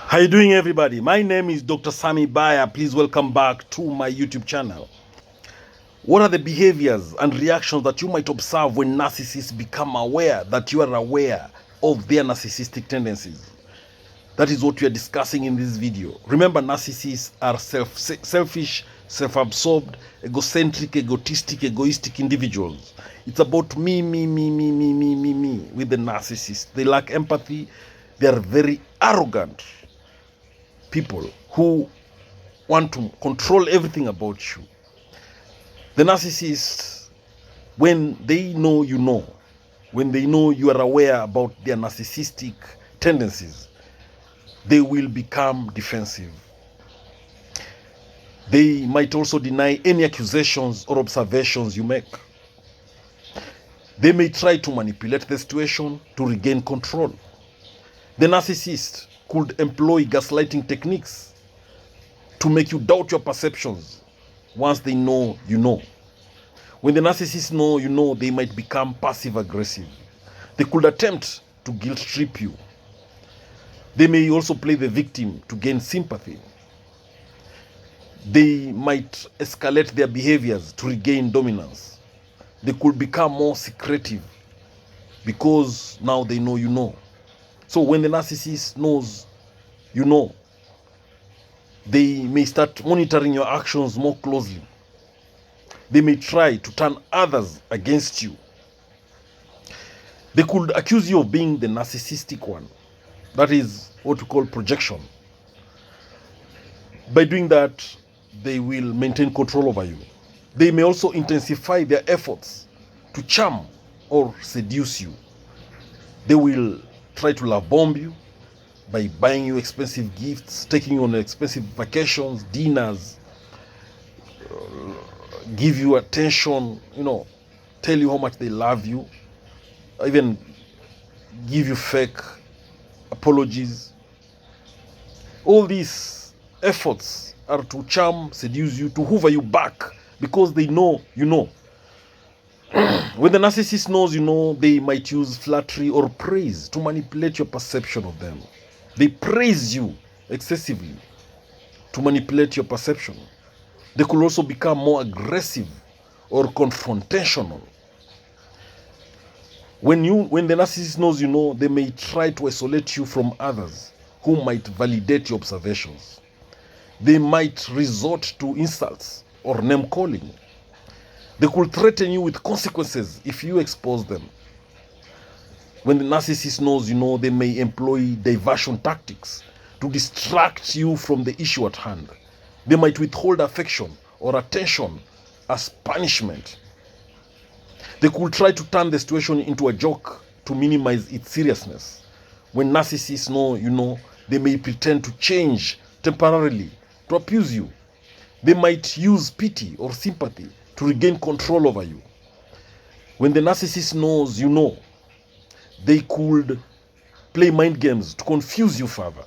How you doing, everybody? My name is Dr. Sami Baya. Please welcome back to my YouTube channel. What are the behaviors and reactions that you might observe when narcissists become aware that you are aware of their narcissistic tendencies? That is what we are discussing in this video. Remember, narcissists are selfish, self-absorbed, egocentric, egoistic individuals. It's about me with the narcissist. They lack empathy. They are very arrogant people who want to control everything about you. The narcissists, when they know you know, when they know you are aware about their narcissistic tendencies, they will become defensive. They might also deny any accusations or observations you make. They may try to manipulate the situation to regain control. The narcissist could employ gaslighting techniques to make you doubt your perceptions once they know you know. When the narcissists know you know, they might become passive-aggressive. They could attempt to guilt-trip you. They may also play the victim to gain sympathy. They might escalate their behaviors to regain dominance. They could become more secretive because now they know you know. So when the narcissist knows you know, they may start monitoring your actions more closely. They may try to turn others against you. They could accuse you of being the narcissistic one. That is what we call projection. By doing that, they will maintain control over you. They may also intensify their efforts to charm or seduce you. They will try to love bomb you by buying you expensive gifts, taking you on expensive vacations, dinners, give you attention, tell you how much they love you, even give you fake apologies. All these efforts are to charm, seduce you, to hoover you back because they know you know. When the narcissist knows you know, they might use flattery or praise to manipulate your perception of them. They praise you excessively to manipulate your perception. They could also become more aggressive or confrontational. When the narcissist knows you know, they may try to isolate you from others who might validate your observations. They might resort to insults or name calling. They could threaten you with consequences if you expose them. When the narcissist knows you know, they may employ diversion tactics to distract you from the issue at hand. They might withhold affection or attention as punishment. They could try to turn the situation into a joke to minimize its seriousness. When narcissists know you know, they may pretend to change temporarily to abuse you. They might use pity or sympathy to regain control over you. When the narcissist knows you know, they could play mind games to confuse you further.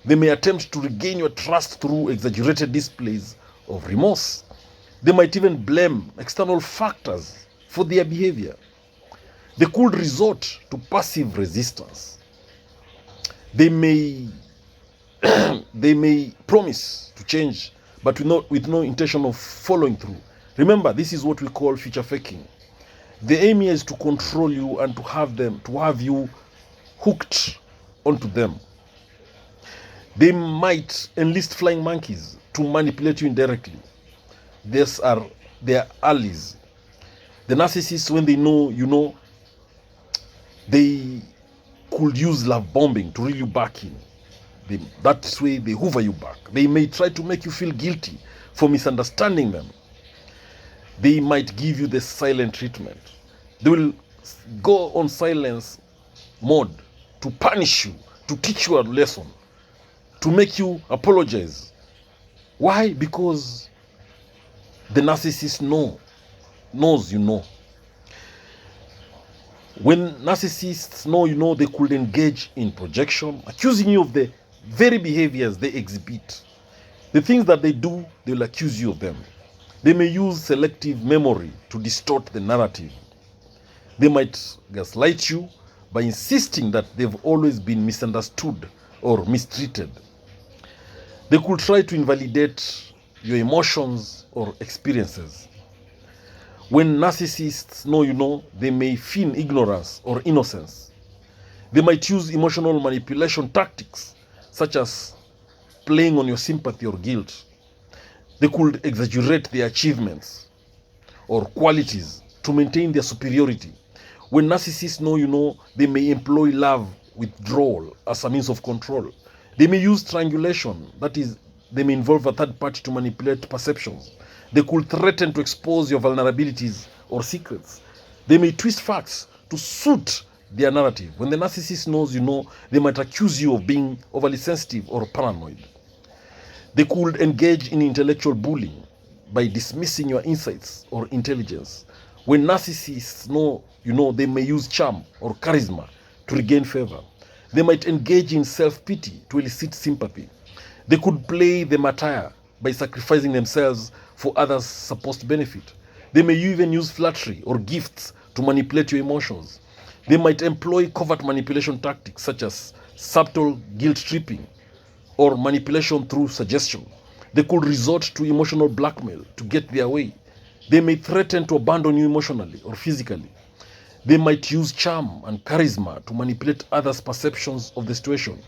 They may attempt to regain your trust through exaggerated displays of remorse. They might even blame external factors for their behavior. They could resort to passive resistance. They may promise to change, but with no intention of following through. Remember, this is what we call future faking. The aim here is to control you and to have you hooked onto them. They might enlist flying monkeys to manipulate you indirectly. These are their allies. The narcissists, when they know you know, they could use love bombing to reel you back in. That way they hoover you back. They may try to make you feel guilty for misunderstanding them. They might give you the silent treatment. They will go on silence mode to punish you, to teach you a lesson, to make you apologize. Why? Because the narcissist knows you know. When narcissists know you know, they could engage in projection, accusing you of the very behaviors they exhibit. The things that they do, they will accuse you of them. They may use selective memory to distort the narrative. They might gaslight you by insisting that they've always been misunderstood or mistreated. They could try to invalidate your emotions or experiences. When narcissists know, they may feign ignorance or innocence. They might use emotional manipulation tactics, such as playing on your sympathy or guilt. They could exaggerate their achievements or qualities to maintain their superiority. When narcissists know, they may employ love withdrawal as a means of control. They may use triangulation, that is, they may involve a third party to manipulate perceptions. They could threaten to expose your vulnerabilities or secrets. They may twist facts to suit their narrative. When the narcissist knows they might accuse you of being overly sensitive or paranoid. They could engage in intellectual bullying by dismissing your insights or intelligence. When narcissists know, they may use charm or charisma to regain favor. They might engage in self-pity to elicit sympathy. They could play the martyr by sacrificing themselves for others' supposed benefit. They may even use flattery or gifts to manipulate your emotions. They might employ covert manipulation tactics such as subtle guilt tripping or manipulation through suggestion. They could resort to emotional blackmail to get their way. They may threaten to abandon you emotionally or physically. They might use charm and charisma to manipulate others' perceptions of the situation.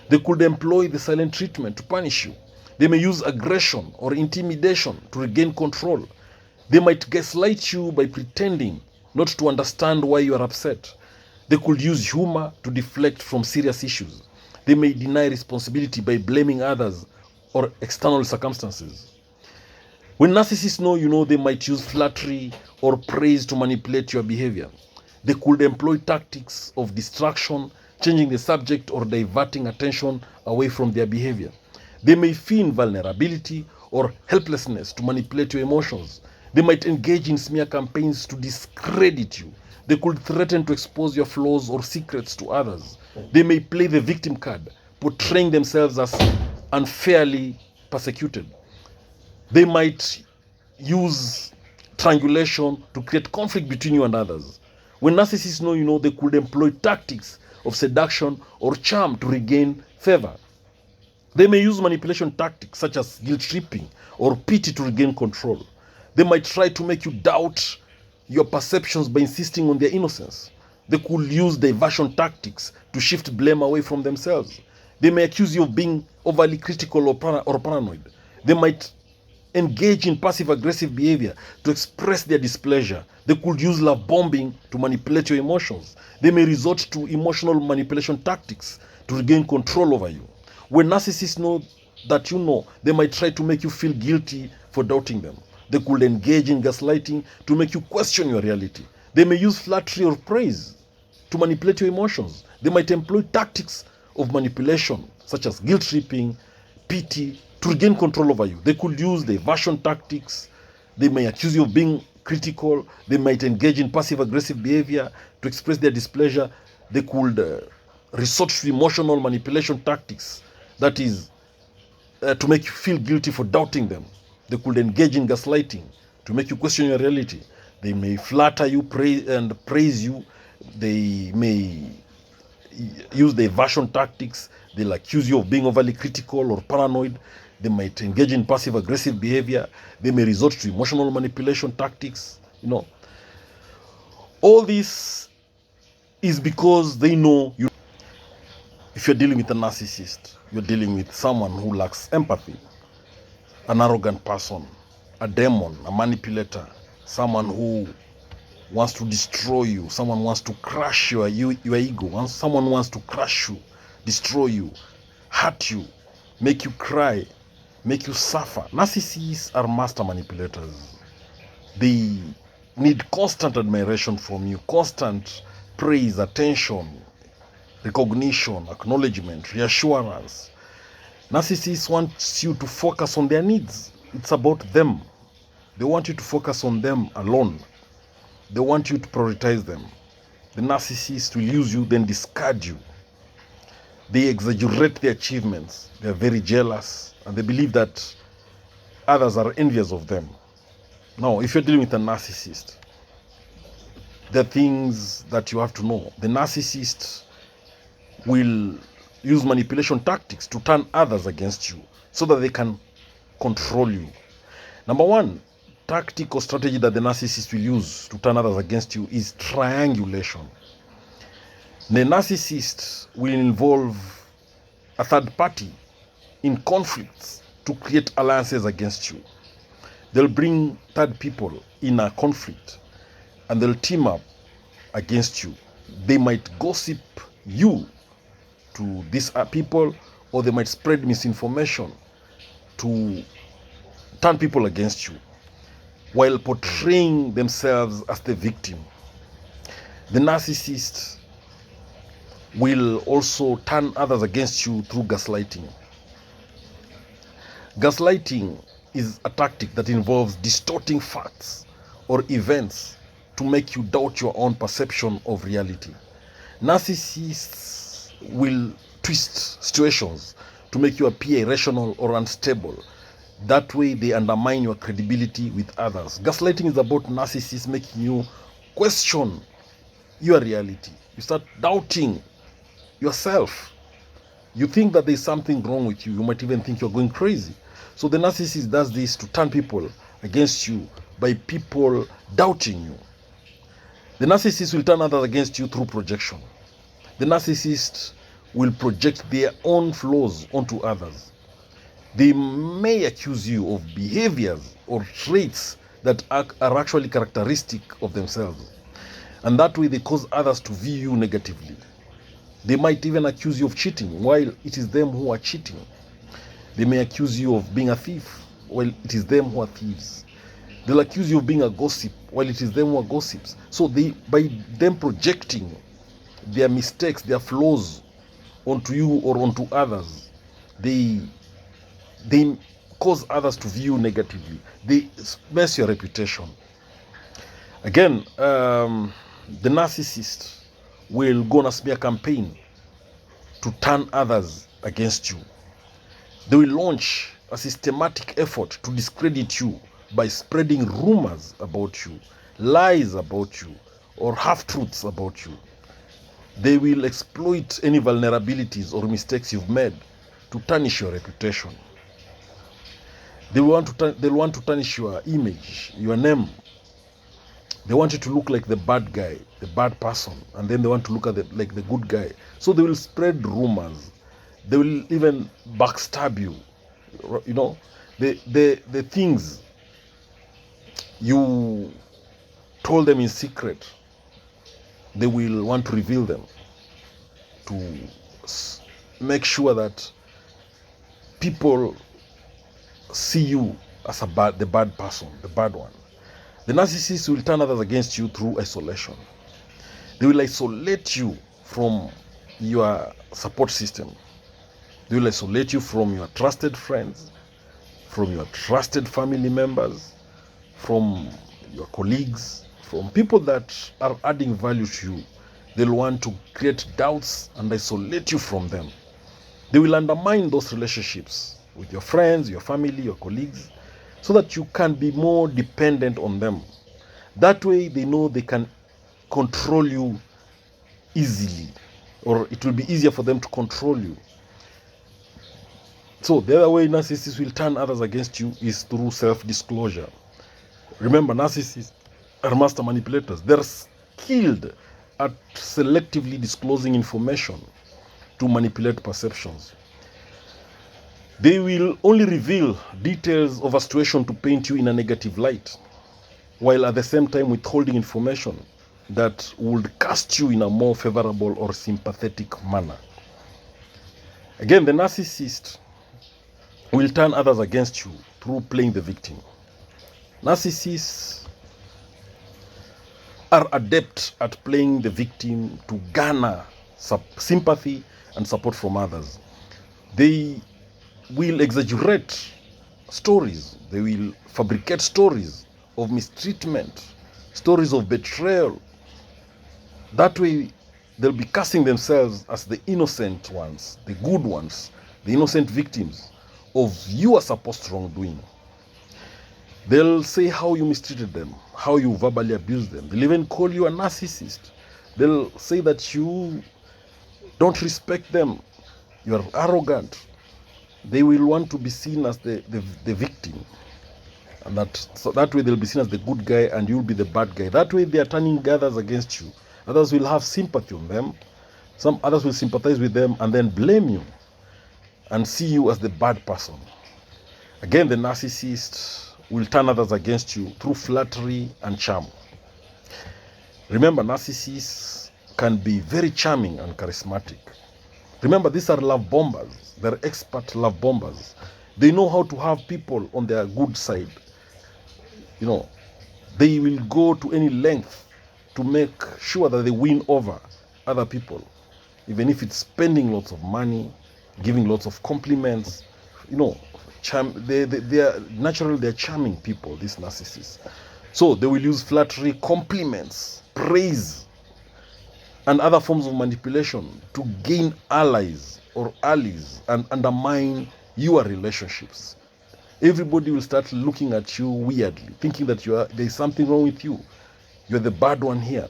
They could employ the silent treatment to punish you. They may use aggression or intimidation to regain control. They might gaslight you by pretending not to understand why you are upset. They could use humor to deflect from serious issues. They may deny responsibility by blaming others or external circumstances. When narcissists know, they might use flattery or praise to manipulate your behavior. They could employ tactics of distraction, changing the subject or diverting attention away from their behavior. They may feign vulnerability or helplessness to manipulate your emotions. They might engage in smear campaigns to discredit you. They could threaten to expose your flaws or secrets to others. They may play the victim card, portraying themselves as unfairly persecuted. They might use triangulation to create conflict between you and others. When narcissists know, they could employ tactics of seduction or charm to regain favor. They may use manipulation tactics such as guilt tripping or pity to regain control. They might try to make you doubt your perceptions by insisting on their innocence. They could use diversion tactics to shift blame away from themselves. They may accuse you of being overly critical or paranoid. They might engage in passive-aggressive behavior to express their displeasure. They could use love bombing to manipulate your emotions. They may resort to emotional manipulation tactics to regain control over you. When narcissists know that they might try to make you feel guilty for doubting them. They could engage in gaslighting to make you question your reality. They may use flattery or praise to manipulate your emotions. They might employ tactics of manipulation such as guilt tripping, pity, to regain control over you. They could use diversion tactics. They may accuse you of being critical. They might engage in passive-aggressive behavior to express their displeasure. They could resort to emotional manipulation tactics, that is, to make you feel guilty for doubting them. They could engage in gaslighting to make you question your reality. They may flatter you, praise you. They may use the diversion tactics. They'll accuse you of being overly critical or paranoid. They might engage in passive-aggressive behavior. They may resort to emotional manipulation tactics. All this is because they know you. If you're dealing with a narcissist, you're dealing with someone who lacks empathy, an arrogant person, a demon, a manipulator, someone who wants to destroy you, someone wants to crush your ego, someone wants to crush you, destroy you, hurt you, make you cry, make you suffer. Narcissists are master manipulators. They need constant admiration from you, constant praise, attention, recognition, acknowledgement, reassurance. Narcissists want you to focus on their needs. It's about them. They want you to focus on them alone. They want you to prioritize them. The narcissist will use you, then discard you. They exaggerate their achievements. They are very jealous, and they believe that others are envious of them. Now, if you're dealing with a narcissist, there are things that you have to know. The narcissist will use manipulation tactics to turn others against you so that they can control you. Number one tactic or strategy that the narcissist will use to turn others against you is triangulation. The narcissist will involve a third party in conflicts to create alliances against you. They'll bring third people in a conflict and they'll team up against you. They might gossip you to these people, or they might spread misinformation to turn people against you while portraying themselves as the victim. The narcissist will also turn others against you through gaslighting. Gaslighting is a tactic that involves distorting facts or events to make you doubt your own perception of reality. Narcissists will twist situations to make you appear irrational or unstable. That way they undermine your credibility with others. Gaslighting is about narcissists making you question your reality. You start doubting yourself. You think that there's something wrong with you. You might even think you're going crazy. So the narcissist does this to turn people against you by people doubting you. The narcissist will turn others against you through projection. The narcissist will project their own flaws onto others. They may accuse you of behaviors or traits that are actually characteristic of themselves. And that way they cause others to view you negatively. They might even accuse you of cheating while it is them who are cheating. They may accuse you of being a thief while it is them who are thieves. They'll accuse you of being a gossip while it is them who are gossips. So by them projecting their mistakes, their flaws onto you or onto others, they cause others to view negatively. They mess your reputation. Again, the narcissist will go on a smear campaign to turn others against you. They will launch a systematic effort to discredit you by spreading rumors about you, lies about you, or half-truths about you. They will exploit any vulnerabilities or mistakes you've made to tarnish your reputation. They'll want to tarnish your image, your name. They want you to look like the bad guy, the bad person, and then they want to look at like the good guy. So they will spread rumors. They will even backstab you. You know, the things you told them in secret, they will want to reveal them to make sure that people see you as the bad person, the bad one. The narcissist will turn others against you through isolation. They will isolate you from your support system. They will isolate you from your trusted friends, from your trusted family members, from your colleagues, from people that are adding value to you. They'll want to create doubts and isolate you from them. They will undermine those relationships with your friends, your family, your colleagues, so that you can be more dependent on them. That way they know they can control you easily, or it will be easier for them to control you. So the other way narcissists will turn others against you is through self-disclosure. Remember, narcissists are master manipulators. They're skilled at selectively disclosing information to manipulate perceptions. They will only reveal details of a situation to paint you in a negative light, while at the same time withholding information that would cast you in a more favorable or sympathetic manner. Again, the narcissist will turn others against you through playing the victim. Narcissists are adept at playing the victim to garner sympathy and support from others. They will exaggerate stories. They will fabricate stories of mistreatment, stories of betrayal. That way, they'll be casting themselves as the innocent ones, the good ones, the innocent victims of your supposed wrongdoing. They'll say how you mistreated them, how you verbally abused them. They'll even call you a narcissist. They'll say that you don't respect them. you are arrogant, they will want to be seen as the victim. And that way they'll be seen as the good guy and you'll be the bad guy. That way they are turning others against you. Others will have sympathy on them. Some others will sympathize with them and then blame you and see you as the bad person. Again, the narcissist will turn others against you through flattery and charm. Remember, narcissists can be very charming and charismatic. Remember, these are love bombers. They're expert love bombers. They know how to have people on their good side. You know, they will go to any length to make sure that they win over other people, even if it's spending lots of money, giving lots of compliments. You know, they are naturally, they're charming people, these narcissists. So they will use flattery, compliments, praise, and other forms of manipulation to gain allies and undermine your relationships. Everybody will start looking at you weirdly, thinking that there's something wrong with you. You're the bad one here.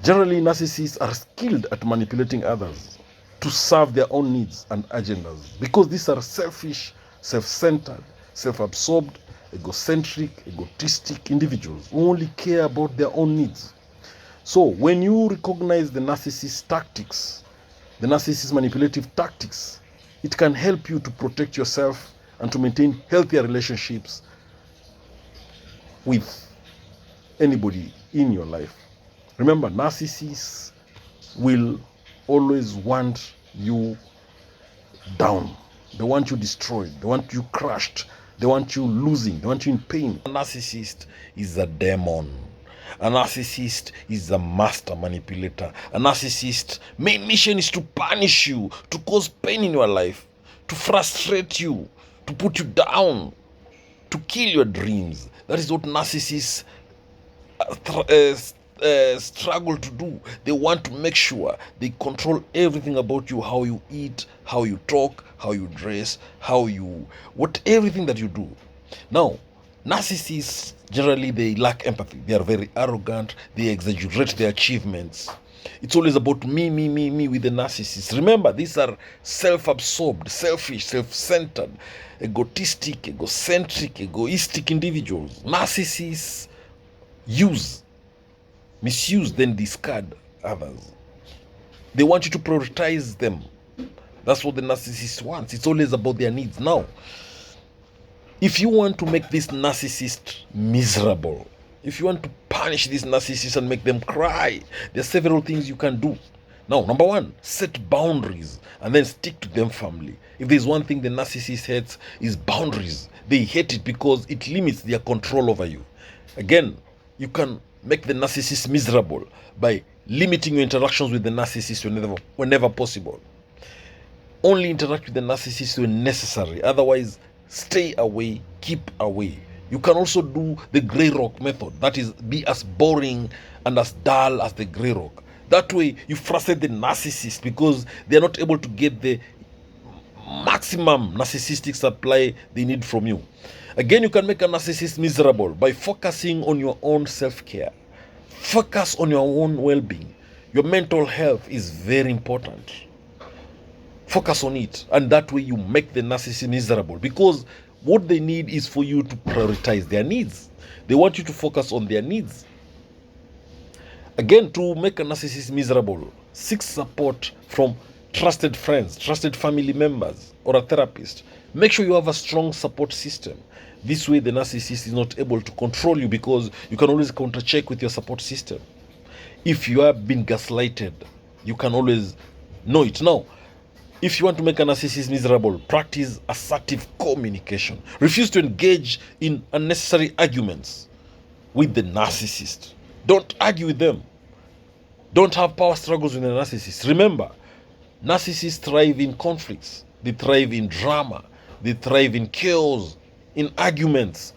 Generally, narcissists are skilled at manipulating others to serve their own needs and agendas, because these are selfish, self-centered, self-absorbed, egocentric, egotistic individuals who only care about their own needs. So when you recognize the narcissist tactics, the narcissist manipulative tactics, it can help you to protect yourself and to maintain healthier relationships with anybody in your life. Remember, narcissists will always want you down. They want you destroyed. They want you crushed. They want you losing. They want you in pain. A narcissist is a demon. A narcissist is a master manipulator. A narcissist's main mission is to punish you, to cause pain in your life, to frustrate you, to put you down, to kill your dreams. That is what narcissists struggle to do. They want to make sure they control everything about you, how you eat, how you talk, how you dress, everything that you do. Now, narcissists, generally, they lack empathy. They are very arrogant. They exaggerate their achievements. It's always about me with the narcissists. Remember, these are self-absorbed, selfish, self-centered, egotistic, egocentric, egoistic individuals. Narcissists misuse, then discard others. They want you to prioritize them. That's what the narcissist wants. It's always about their needs. Now, if you want to make this narcissist miserable, if you want to punish these narcissists and make them cry, there are several things you can do. Now, number one, set boundaries and then stick to them firmly. If there's one thing the narcissist hates, is boundaries. They hate it because it limits their control over you. Again, you can make the narcissist miserable by limiting your interactions with the narcissist whenever possible. Only interact with the narcissist when necessary. Otherwise, stay away, keep away. You can also do the grey rock method. That is, be as boring and as dull as the grey rock. That way, you frustrate the narcissist because they are not able to get the maximum narcissistic supply they need from you. Again, you can make a narcissist miserable by focusing on your own self-care. Focus on your own well-being. Your mental health is very important. Focus on it, and that way you make the narcissist miserable, because what they need is for you to prioritize their needs. They want you to focus on their needs. Again, to make a narcissist miserable, seek support from trusted friends, trusted family members, or a therapist. Make sure you have a strong support system. This way the narcissist is not able to control you, because you can always counter-check with your support system. If you have been gaslighted, you can always know it. Now, if you want to make a narcissist miserable, practice assertive communication. Refuse to engage in unnecessary arguments with the narcissist. Don't argue with them. Don't have power struggles with the narcissist. Remember, narcissists thrive in conflicts. They thrive in drama. They thrive in chaos, in arguments.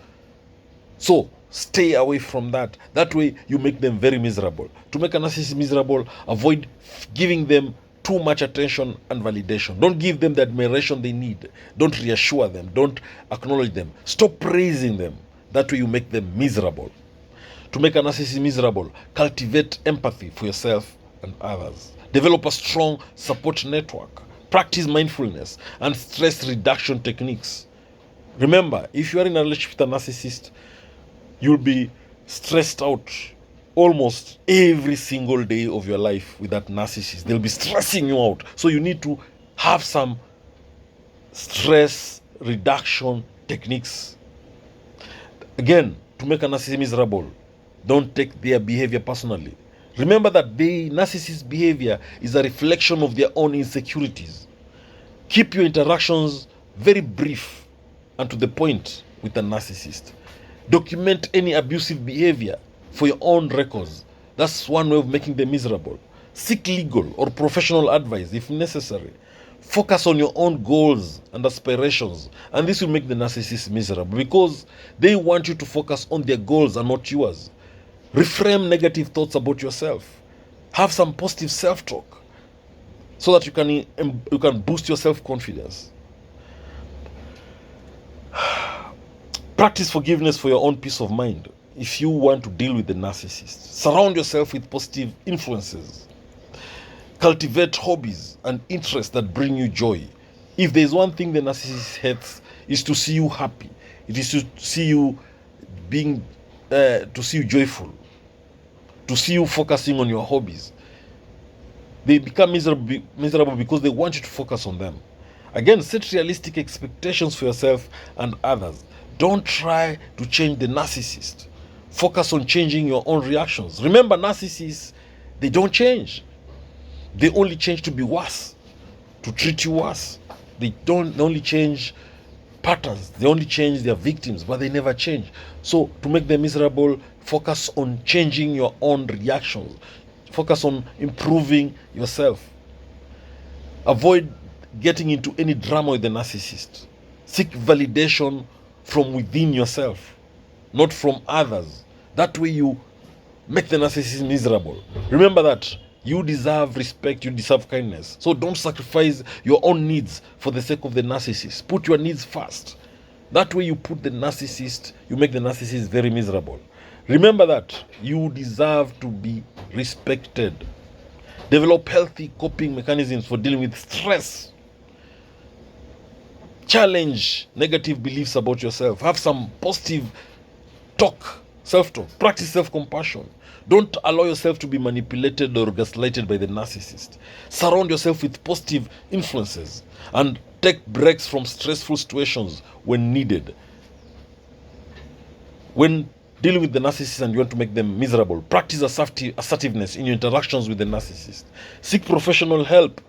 So, stay away from that. That way, you make them very miserable. To make a narcissist miserable, avoid giving them too much attention and validation. Don't give them the admiration they need. Don't reassure them. Don't acknowledge them. Stop praising them. That way you make them miserable. To make a narcissist miserable, cultivate empathy for yourself and others. Develop a strong support network. Practice mindfulness and stress reduction techniques. Remember, if you are in a relationship with a narcissist, you'll be stressed out almost every single day of your life with that narcissist. They'll be stressing you out. So you need to have some stress reduction techniques. Again, to make a narcissist miserable, don't take their behavior personally. Remember that the narcissist behavior is a reflection of their own insecurities. Keep your interactions very brief and to the point with a narcissist. Document any abusive behavior for your own records. That's one way of making them miserable. Seek legal or professional advice if necessary. Focus on your own goals and aspirations, and this will make the narcissist miserable because they want you to focus on their goals and not yours. Reframe negative thoughts about yourself. Have some positive self-talk so that you can boost your self-confidence. Practice forgiveness for your own peace of mind. If you want to deal with the narcissist, surround yourself with positive influences. Cultivate hobbies and interests that bring you joy. If there is one thing the narcissist hates, is to see you happy. It is to see you joyful, to see you focusing on your hobbies. They become miserable because they want you to focus on them. Again, set realistic expectations for yourself and others. Don't try to change the narcissist. Focus on changing your own reactions. Remember, narcissists, they don't change. They only change to be worse, to treat you worse. They only change patterns. They only change their victims, but they never change. So to make them miserable, focus on changing your own reactions. Focus on improving yourself. Avoid getting into any drama with the narcissist. Seek validation from within yourself, not from others. That way you make the narcissist miserable. Remember that you deserve respect, you deserve kindness. So don't sacrifice your own needs for the sake of the narcissist. Put your needs first. That way you make the narcissist very miserable. Remember that you deserve to be respected. Develop healthy coping mechanisms for dealing with stress. Challenge negative beliefs about yourself. Have some positive self-talk. Practice self-compassion. Don't allow yourself to be manipulated or gaslighted by the narcissist. Surround yourself with positive influences and take breaks from stressful situations when needed. When dealing with the narcissist and you want to make them miserable, practice assertiveness in your interactions with the narcissist. Seek professional help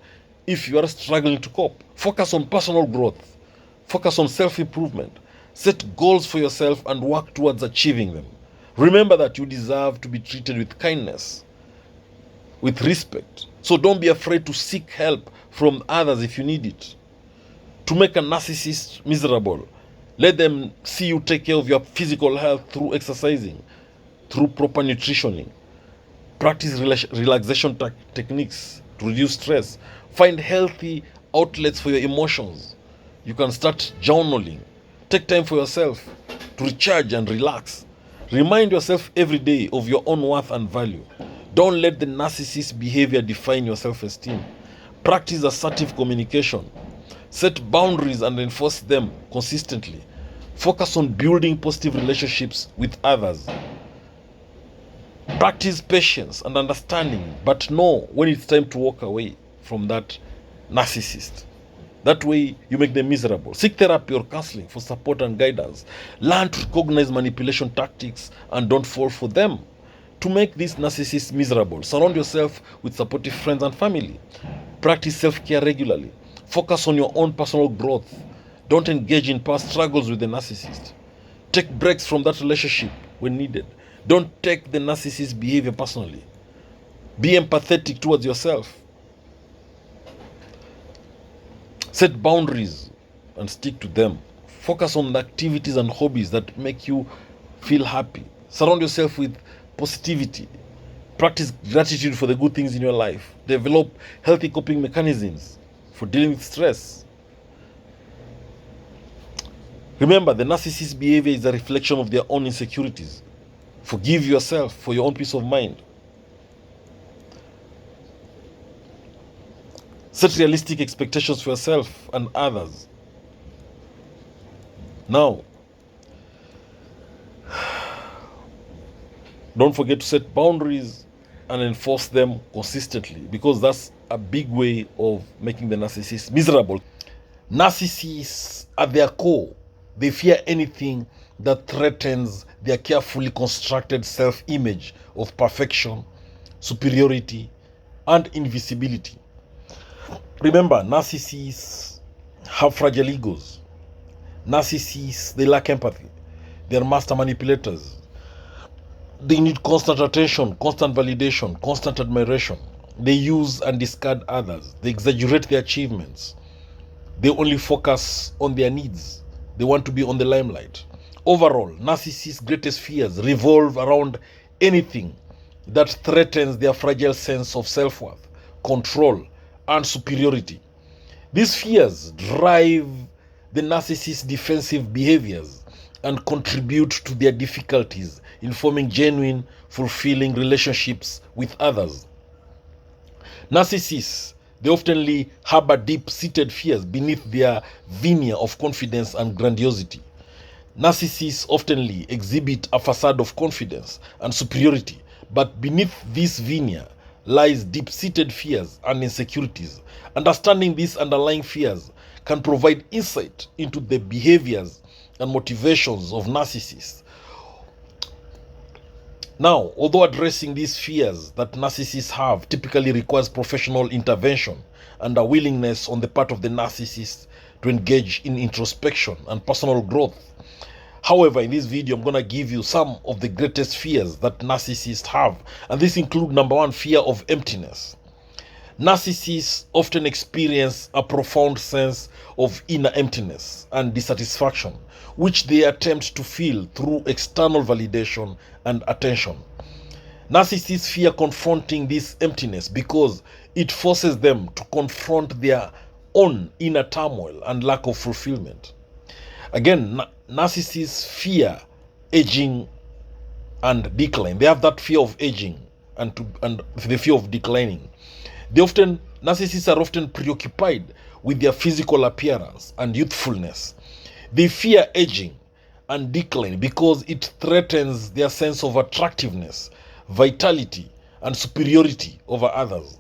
if you are struggling to cope. Focus on personal growth. Focus on self-improvement. Set goals for yourself and work towards achieving them. Remember that you deserve to be treated with kindness, with respect. So don't be afraid to seek help from others if you need it. To make a narcissist miserable, let them see you take care of your physical health through exercising, through proper nutritioning. Practice relaxation techniques to reduce stress. Find healthy outlets for your emotions. You can start journaling. Take time for yourself to recharge and relax. Remind yourself every day of your own worth and value. Don't let the narcissist behavior define your self-esteem. Practice assertive communication. Set boundaries and enforce them consistently. Focus on building positive relationships with others. Practice patience and understanding, but know when it's time to walk away from that narcissist. That way you make them miserable. Seek therapy or counseling for support and guidance. Learn to recognize manipulation tactics and don't fall for them. To make these narcissists miserable, surround yourself with supportive friends and family. Practice self-care regularly. Focus on your own personal growth. Don't engage in past struggles with the narcissist. Take breaks from that relationship when needed. Don't take the narcissist's behavior personally. Be empathetic towards yourself. Set boundaries and stick to them. Focus on the activities and hobbies that make you feel happy. Surround yourself with positivity. Practice gratitude for the good things in your life. Develop healthy coping mechanisms for dealing with stress. Remember, the narcissist's behavior is a reflection of their own insecurities. Forgive yourself for your own peace of mind. Set realistic expectations for yourself and others. Now, don't forget to set boundaries and enforce them consistently, because that's a big way of making the narcissist miserable. Narcissists, at their core, they fear anything that threatens their carefully constructed self-image of perfection, superiority, and invisibility. Remember, narcissists have fragile egos. Narcissists, they lack empathy. They're master manipulators. They need constant attention, constant validation, constant admiration. They use and discard others. They exaggerate their achievements. They only focus on their needs. They want to be on the limelight. Overall, narcissists' greatest fears revolve around anything that threatens their fragile sense of self-worth, control, and superiority. These fears drive the narcissist's defensive behaviors and contribute to their difficulties in forming genuine, fulfilling relationships with others. Narcissists, they often harbor deep-seated fears beneath their veneer of confidence and grandiosity. Narcissists often exhibit a facade of confidence and superiority, but beneath this veneer lies deep-seated fears and insecurities. Understanding these underlying fears can provide insight into the behaviors and motivations of narcissists. Now, although addressing these fears that narcissists have typically requires professional intervention and a willingness on the part of the narcissist to engage in introspection and personal growth. However, in this video, I'm going to give you some of the greatest fears that narcissists have. And this include number one, fear of emptiness. Narcissists often experience a profound sense of inner emptiness and dissatisfaction, which they attempt to fill through external validation and attention. Narcissists fear confronting this emptiness because it forces them to confront their own inner turmoil and lack of fulfillment. Again, narcissists fear aging and decline. They have that fear of aging and the fear of declining. Narcissists are often preoccupied with their physical appearance and youthfulness. They fear aging and decline because it threatens their sense of attractiveness, vitality, and superiority over others.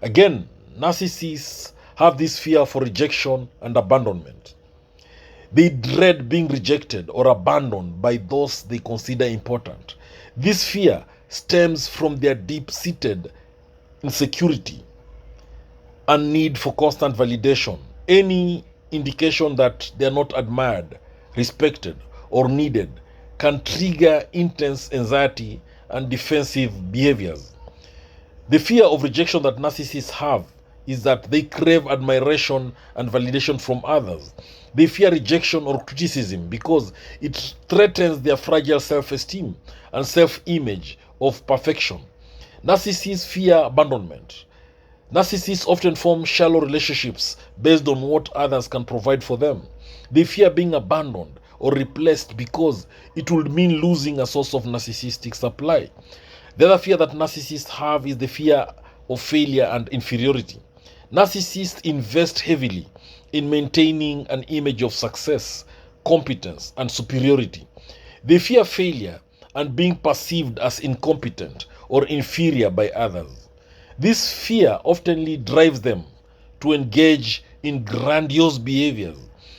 Again, narcissists have this fear for rejection and abandonment. They dread being rejected or abandoned by those they consider important. This fear stems from their deep-seated insecurity and need for constant validation. Any indication that they are not admired, respected, or needed can trigger intense anxiety and defensive behaviors. The fear of rejection that narcissists have is that they crave admiration and validation from others. They fear rejection or criticism because it threatens their fragile self-esteem and self-image of perfection. Narcissists fear abandonment. Narcissists often form shallow relationships based on what others can provide for them. They fear being abandoned or replaced because it would mean losing a source of narcissistic supply. The other fear that narcissists have is the fear of failure and inferiority. Narcissists invest heavily in maintaining an image of success, competence, and superiority. They fear failure and being perceived as incompetent or inferior by others. This fear often drives them to engage in grandiose behaviors,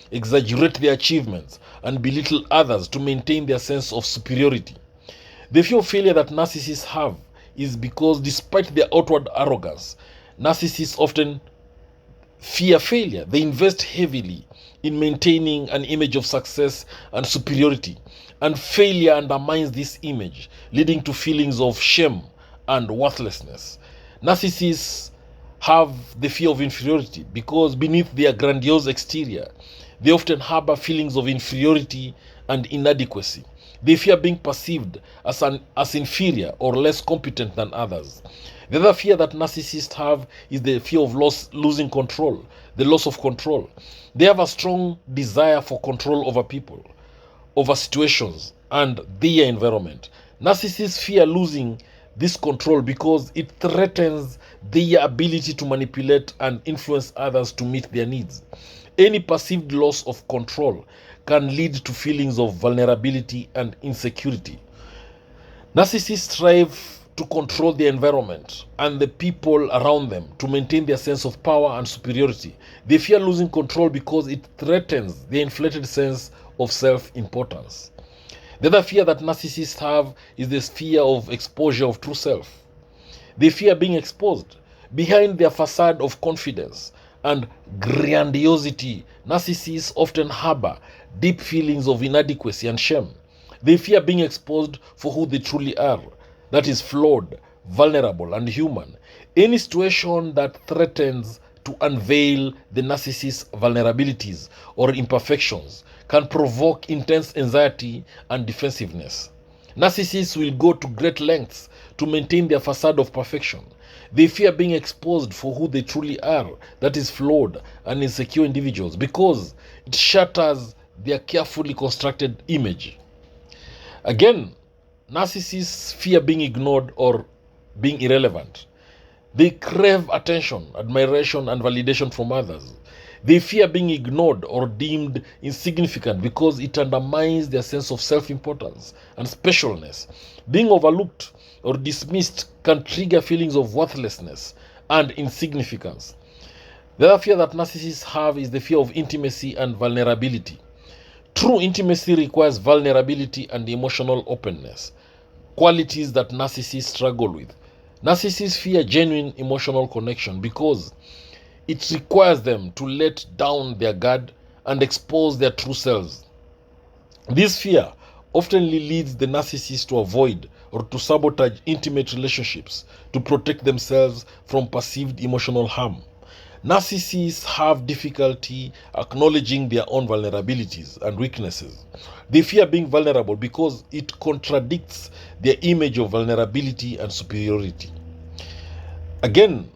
exaggerate their achievements, and belittle others to maintain their sense of superiority. The fear of failure that narcissists have is because despite their outward arrogance, narcissists often fear failure. They invest heavily in maintaining an image of success and superiority, and failure undermines this image, leading to feelings of shame and worthlessness. Narcissists have the fear of inferiority because beneath their grandiose exterior, they often harbor feelings of inferiority and inadequacy. They fear being perceived as inferior or less competent than others. The other fear that narcissists have is the fear of losing control, the loss of control. They have a strong desire for control over people, over situations, and their environment. Narcissists fear losing this control because it threatens their ability to manipulate and influence others to meet their needs. Any perceived loss of control can lead to feelings of vulnerability and insecurity. Narcissists strive to control the environment and the people around them to maintain their sense of power and superiority. They fear losing control because it threatens their inflated sense of self-importance. The other fear that narcissists have is the fear of exposure of true self. They fear being exposed. Behind their facade of confidence and grandiosity, narcissists often harbor deep feelings of inadequacy and shame. They fear being exposed for who they truly are, that is flawed, vulnerable, and human. Any situation that threatens to unveil the narcissist's vulnerabilities or imperfections can provoke intense anxiety and defensiveness. Narcissists will go to great lengths to maintain their facade of perfection. They fear being exposed for who they truly are, that is flawed and insecure individuals, because it shatters their carefully constructed image. Again, narcissists fear being ignored or being irrelevant. They crave attention, admiration, and validation from others. They fear being ignored or deemed insignificant because it undermines their sense of self-importance and specialness. Being overlooked or dismissed can trigger feelings of worthlessness and insignificance. The other fear that narcissists have is the fear of intimacy and vulnerability. True intimacy requires vulnerability and emotional openness, qualities that narcissists struggle with. Narcissists fear genuine emotional connection because it requires them to let down their guard and expose their true selves. This fear often leads the narcissist to avoid or to sabotage intimate relationships to protect themselves from perceived emotional harm. Narcissists have difficulty acknowledging their own vulnerabilities and weaknesses. They fear being vulnerable because it contradicts their image of vulnerability and superiority. Again,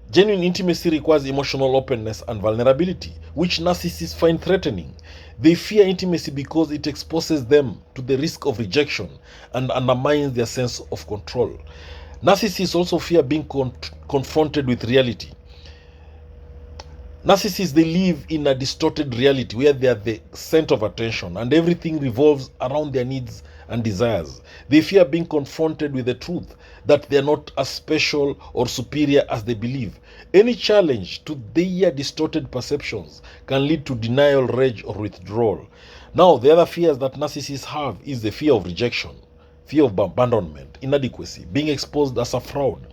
genuine intimacy requires emotional openness and vulnerability, which narcissists find threatening. They fear intimacy because it exposes them to the risk of rejection and undermines their sense of control. Narcissists also fear being confronted with reality. Narcissists, they live in a distorted reality where they are the center of attention and everything revolves around their needs and desires. They fear being confronted with the truth that they are not as special or superior as they believe. Any challenge to their distorted perceptions can lead to denial, rage, or withdrawal. Now, the other fears that narcissists have is the fear of rejection, fear of abandonment, inadequacy, being exposed as a fraud,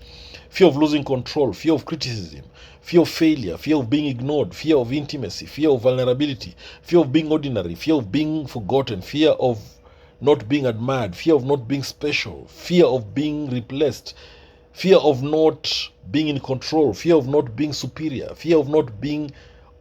fear of losing control, fear of criticism, fear of failure, fear of being ignored, fear of intimacy, fear of vulnerability, fear of being ordinary, fear of being forgotten, fear of not being admired, fear of not being special, fear of being replaced, fear of not being in control, fear of not being superior, fear of being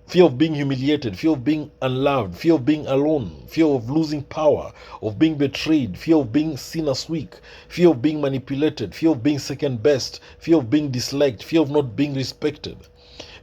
humiliated, fear of being unloved, fear of being alone, fear of losing power, of being betrayed, fear of being seen as weak, fear of being manipulated, fear of being second best, fear of being disliked, fear of not being respected,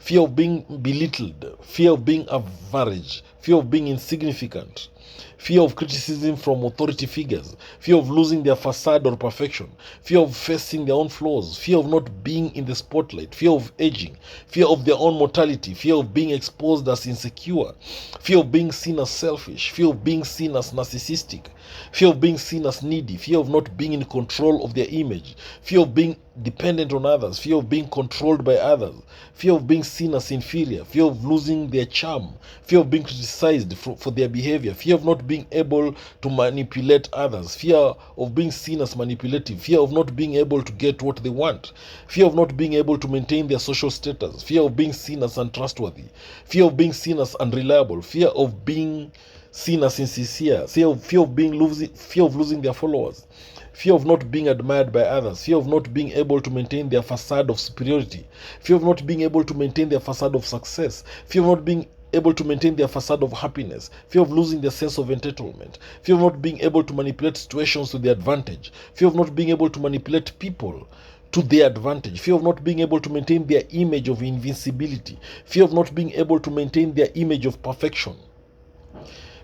fear of being belittled, fear of being average, fear of being insignificant, fear of criticism from authority figures, fear of losing their facade or perfection, fear of facing their own flaws, fear of not being in the spotlight, fear of aging, fear of their own mortality, fear of being exposed as insecure, fear of being seen as selfish, fear of being seen as narcissistic, fear of being seen as needy, fear of not being in control of their image, fear of being dependent on others, fear of being controlled by others, fear of being seen as inferior, fear of losing their charm, fear of being criticized for their behavior, fear of not being able to manipulate others, fear of being seen as manipulative, fear of not being able to get what they want, fear of not being able to maintain their social status, fear of being seen as untrustworthy, fear of being seen as unreliable, fear of being seen as insincere, fear of losing their followers, fear of not being admired by others, fear of not being able to maintain their facade of superiority, fear of not being able to maintain their facade of success, fear of not being able to maintain their facade of happiness, fear of losing their sense of entitlement, fear of not being able to manipulate situations to their advantage, fear of not being able to manipulate people to their advantage, fear of not being able to maintain their image of invincibility, fear of not being able to maintain their image of perfection,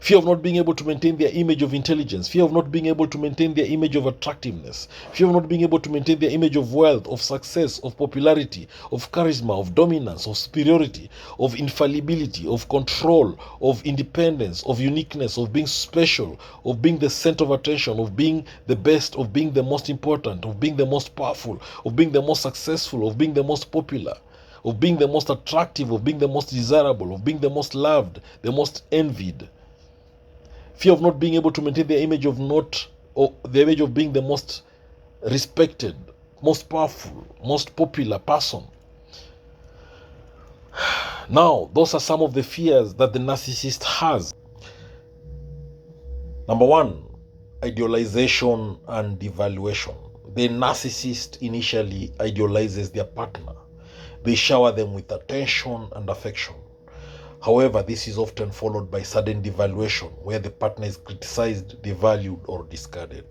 Fear of not being able to maintain their image of intelligence. Fear of not being able to maintain their image of attractiveness. Fear of not being able to maintain their image of wealth, of success, of popularity, of charisma, of dominance, of superiority, of infallibility, of control, of independence, of uniqueness, of being special, of being the center of attention, of being the best, of being the most important, of being the most powerful, of being the most successful, of being the most popular, of being the most attractive, of being the most desirable, of being the most loved, the most envied. Fear of not being able to maintain their image of not, or the image of being the most respected, most powerful, most popular person. Now, those are some of the fears that the narcissist has. Number one, idealization and devaluation. The narcissist initially idealizes their partner. They shower them with attention and affection. However, this is often followed by sudden devaluation, where the partner is criticized, devalued, or discarded.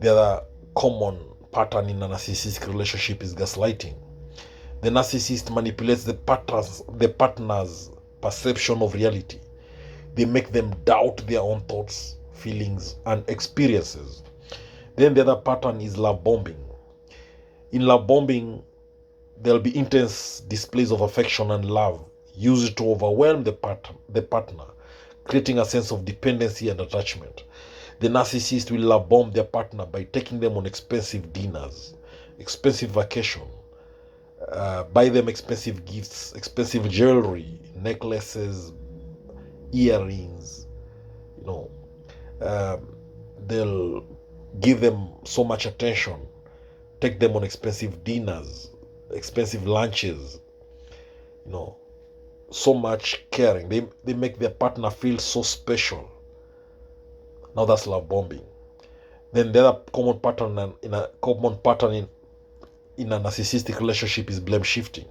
The other common pattern in a narcissistic relationship is gaslighting. The narcissist manipulates the partner's perception of reality. They make them doubt their own thoughts, feelings, and experiences. Then the other pattern is love bombing. In love bombing, there'll be intense displays of affection and love used to overwhelm the partner, creating a sense of dependency and attachment. The narcissist will love bomb their partner by taking them on expensive dinners, expensive vacation, buy them expensive gifts, expensive jewelry, necklaces, earrings. They'll give them so much attention, take them on expensive dinners, expensive lunches, so much caring. They make their partner feel so special. Now that's love bombing. Then the other common pattern in a narcissistic relationship is blame shifting.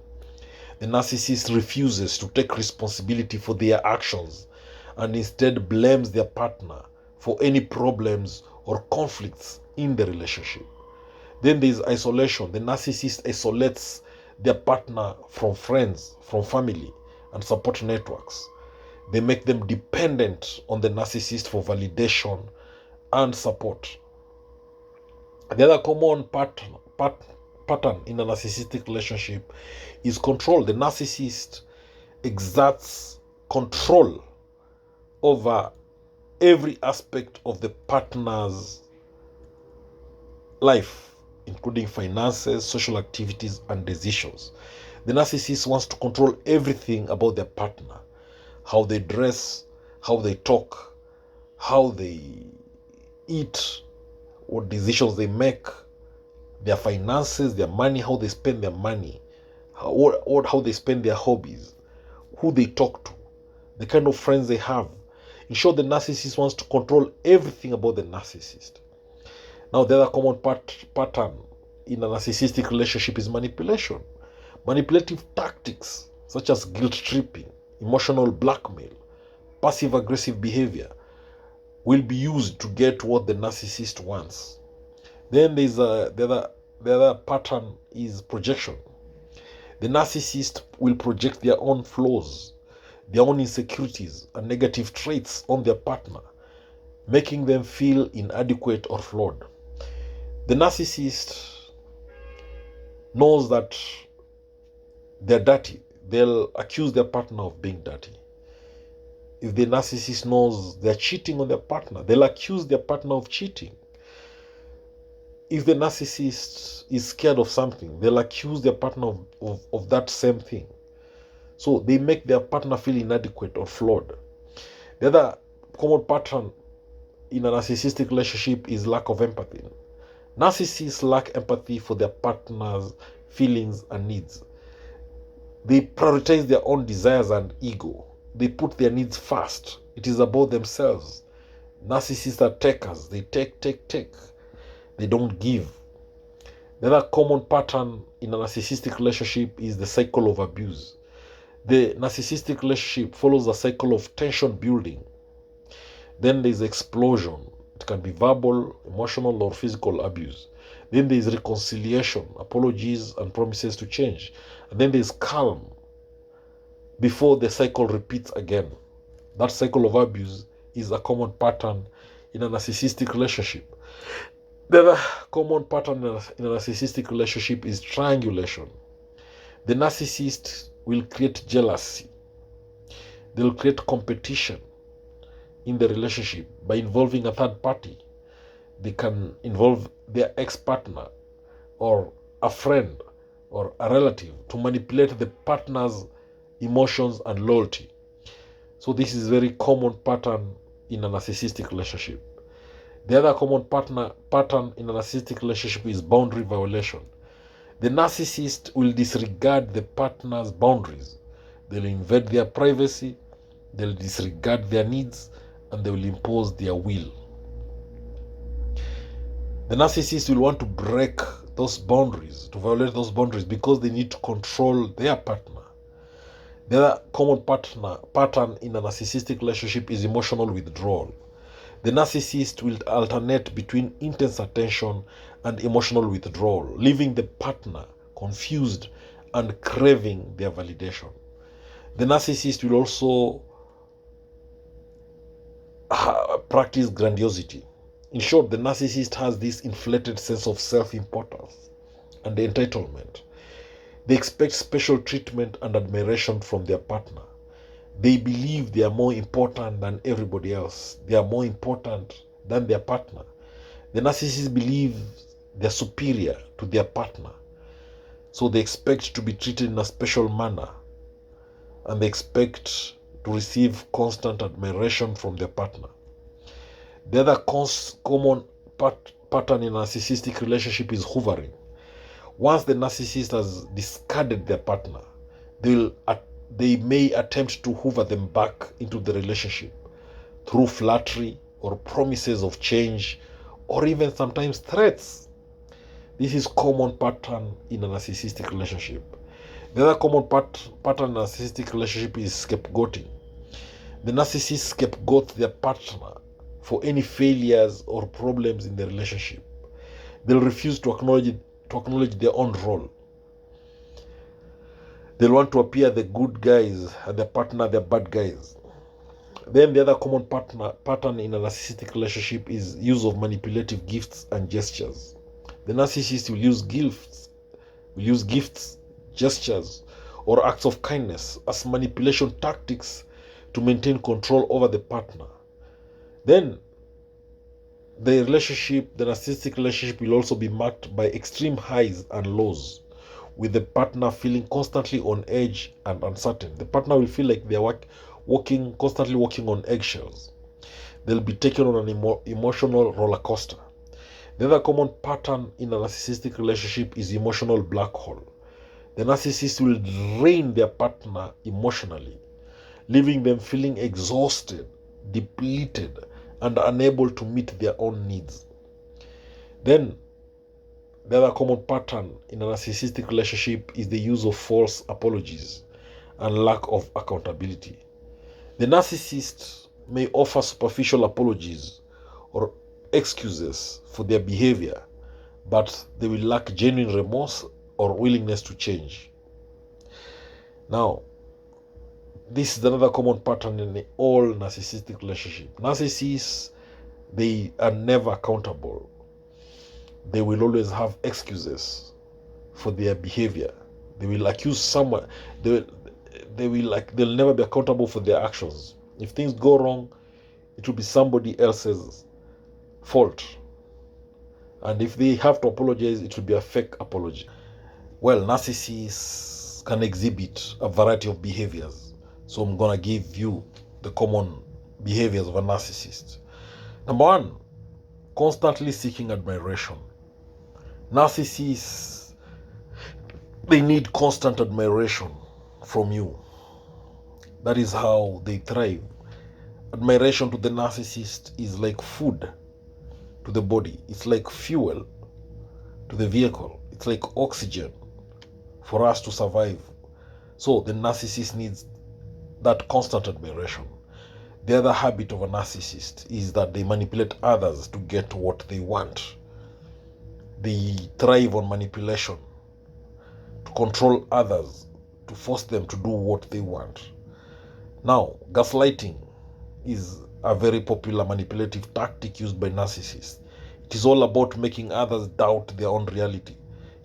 The narcissist refuses to take responsibility for their actions and instead blames their partner for any problems or conflicts in the relationship. Then there is isolation. The narcissist isolates their partner from friends, from family, and support networks. They make them dependent on the narcissist for validation and support. The other common pattern in a narcissistic relationship is control. The narcissist exerts control over every aspect of the partner's life, including finances, social activities, and decisions. The narcissist wants to control everything about their partner: how they dress, how they talk, how they eat, what decisions they make, their finances, their money, how they spend their money, how they spend their hobbies, who they talk to, the kind of friends they have. In short, the narcissist wants to control everything about the narcissist. Now, the other common pattern in a narcissistic relationship is manipulation. Manipulative tactics such as guilt tripping, emotional blackmail, passive-aggressive behavior will be used to get what the narcissist wants. Then there's the other pattern is projection. The narcissist will project their own flaws, their own insecurities and negative traits on their partner, making them feel inadequate or flawed. The narcissist knows that they're dirty. They'll accuse their partner of being dirty. If the narcissist knows they're cheating on their partner, they'll accuse their partner of cheating. If the narcissist is scared of something, they'll accuse their partner of that same thing. So they make their partner feel inadequate or flawed. The other common pattern in a narcissistic relationship is lack of empathy. Narcissists lack empathy for their partner's feelings and needs. They prioritize their own desires and ego. They put their needs first. It is about themselves. Narcissists are takers. They take. They don't give. The other common pattern in a narcissistic relationship is the cycle of abuse. The narcissistic relationship follows a cycle of tension building. Then there is explosion. It can be verbal, emotional, or physical abuse. Then there is reconciliation, apologies, and promises to change. And then there is calm before the cycle repeats again. That cycle of abuse is a common pattern in a narcissistic relationship. The other common pattern in a narcissistic relationship is triangulation. The narcissist will create jealousy. They'll create competition in the relationship by involving a third party. They can involve their ex-partner or a friend or a relative to manipulate the partner's emotions and loyalty. So this is a very common pattern in a narcissistic relationship. The other common pattern in a narcissistic relationship is boundary violation. The narcissist will disregard the partner's boundaries. They'll invade their privacy, they'll disregard their needs, and they will impose their will. The narcissist will want to break those boundaries, to violate those boundaries, because they need to control their partner. The other common pattern in a narcissistic relationship is emotional withdrawal. The narcissist will alternate between intense attention and emotional withdrawal, leaving the partner confused and craving their validation. The narcissist will also practice grandiosity. In short, the narcissist has this inflated sense of self-importance and entitlement. They expect special treatment and admiration from their partner. They believe they are more important than everybody else. They are more important than their partner. The narcissist believes they are superior to their partner. So they expect to be treated in a special manner. And they expect to receive constant admiration from their partner. The other common pattern in a narcissistic relationship is hoovering. Once the narcissist has discarded their partner, they may attempt to hoover them back into the relationship through flattery or promises of change, or even sometimes threats. This is common pattern in a narcissistic relationship. The other common pattern in a narcissistic relationship is scapegoating. The narcissist scapegoats their partner for any failures or problems in the relationship. They'll refuse to acknowledge their own role. They'll want to appear the good guys and their partner the bad guys. Then the other common pattern in a narcissistic relationship is use of manipulative gifts and gestures. The narcissist will use gifts, gestures, or acts of kindness as manipulation tactics to maintain control over the partner. Then the narcissistic relationship will also be marked by extreme highs and lows, with the partner feeling constantly on edge and uncertain. The partner will feel like they're constantly walking on eggshells. They'll be taken on an emotional roller coaster. The other common pattern in a narcissistic relationship is emotional black hole. The narcissist will drain their partner emotionally, leaving them feeling exhausted, depleted, and unable to meet their own needs. Then, the other common pattern in a narcissistic relationship is the use of false apologies and lack of accountability. The narcissist may offer superficial apologies or excuses for their behavior, but they will lack genuine remorse or willingness to change. Now, this is another common pattern in all narcissistic relationships. Narcissists, they are never accountable. They will always have excuses for their behavior. They will accuse someone. They'll never be accountable for their actions. If things go wrong, it will be somebody else's fault. And if they have to apologize, it will be a fake apology. Well, narcissists can exhibit a variety of behaviors. So I'm going to give you the common behaviors of a narcissist. Number one, constantly seeking admiration. Narcissists, they need constant admiration from you. That is how they thrive. Admiration to the narcissist is like food to the body. It's like fuel to the vehicle. It's like oxygen for us to survive. So the narcissist needs that constant admiration. The other habit of a narcissist is that they manipulate others to get what they want. They thrive on manipulation to control others, to force them to do what they want. Now, gaslighting. is a very popular manipulative tactic used by narcissists. It is all about making others doubt their own reality.